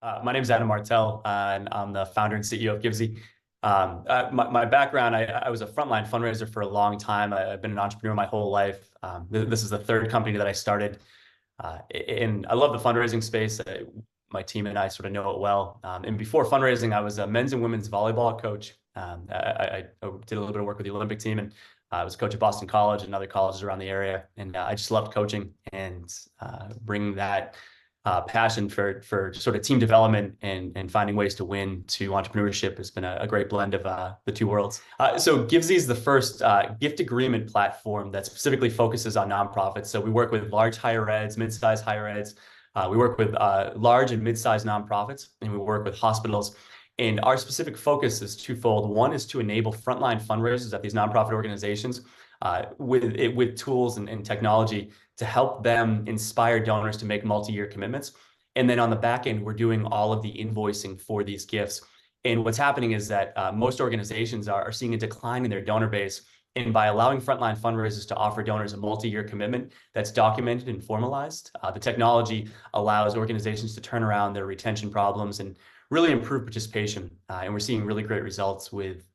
My name is Adam Martel, and I'm the founder and CEO of Givzey. My background, I was a frontline fundraiser for a long time. I've been an entrepreneur my whole life. This is the third company that I started. And I love the fundraising space. My team and I sort of know it well. And before fundraising, I was a men's and women's volleyball coach. I did a little bit of work with the Olympic team, and I was a coach at Boston College and other colleges around the area. And I just loved coaching and bringing that passion for sort of team development and finding ways to win to entrepreneurship has been a great blend of the two worlds. So Givzey is the first gift agreement platform that specifically focuses on nonprofits. So we work with large higher eds, mid-sized higher eds. We work with large and mid-sized nonprofits, and we work with hospitals. And our specific focus is twofold. One is to enable frontline fundraisers at these nonprofit organizations with tools and technology to help them inspire donors to make multi-year commitments. And then on the back end, we're doing all of the invoicing for these gifts. And what's happening is that most organizations are seeing a decline in their donor base. And by allowing frontline fundraisers to offer donors a multi-year commitment that's documented and formalized, the technology allows organizations to turn around their retention problems and really improve participation. And we're seeing really great results with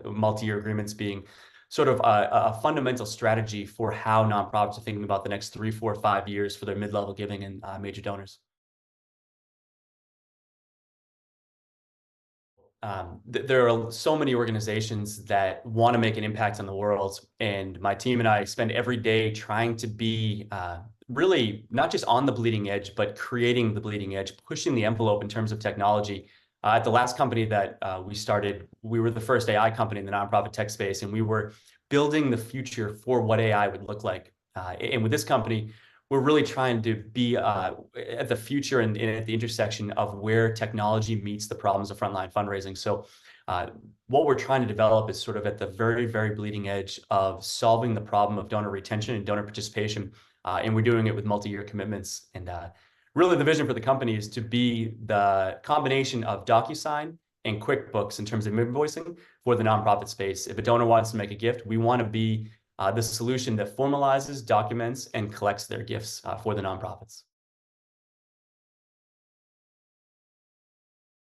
multi-year agreements being sort of a fundamental strategy for how nonprofits are thinking about the next 3, 4, 5 years for their mid-level giving and major donors. There are so many organizations that want to make an impact on the world, and my team and I spend every day trying to be really not just on the bleeding edge, but creating the bleeding edge, pushing the envelope in terms of technology. At the last company that we started, we were the first AI company in the nonprofit tech space, and we were building the future for what AI would look like. And with this company, we're really trying to be at the future and at the intersection of where technology meets the problems of frontline fundraising. So what we're trying to develop is sort of at the very, very bleeding edge of solving the problem of donor retention and donor participation. And we're doing it with multi-year commitments. And really the vision for the company is to be the combination of DocuSign and QuickBooks in terms of invoicing for the nonprofit space. If a donor wants to make a gift, we want to be the solution that formalizes, documents, and collects their gifts for the nonprofits.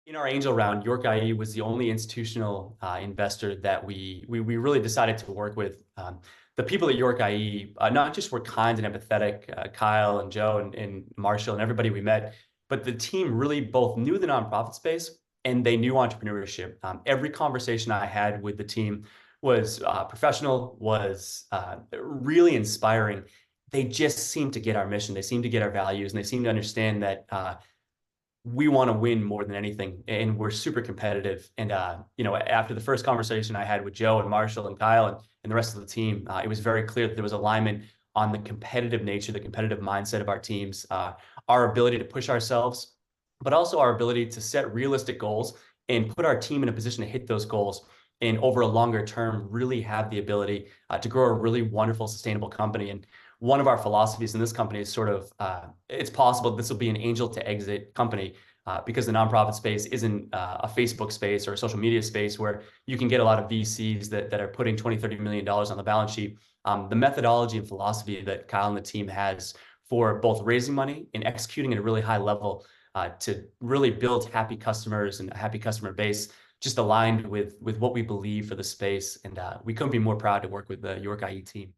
In our angel round, York IE was the only institutional investor that we really decided to work with. The people at York IE not just were kind and empathetic, Kyle and Joe and Marshall and everybody we met, but the team really both knew the nonprofit space and they knew entrepreneurship. Every conversation I had with the team was professional, was really inspiring. They just seemed to get our mission. They seemed to get our values, and they seemed to understand that we want to win more than anything, and we're super competitive. And after the first conversation I had with Joe and Marshall and Kyle and the rest of the team, it was very clear that there was alignment on the competitive nature, the competitive mindset of our teams, our ability to push ourselves, but also our ability to set realistic goals and put our team in a position to hit those goals. And over a longer term, really have the ability to grow a really wonderful, sustainable company. And one of our philosophies in this company is sort of, it's possible this will be an angel to exit company because the nonprofit space isn't a Facebook space or a social media space where you can get a lot of VCs that are putting $20, $30 million on the balance sheet. The methodology and philosophy that Kyle and the team has for both raising money and executing at a really high level to really build happy customers and a happy customer base just aligned with what we believe for the space. And we couldn't be more proud to work with the York IE team.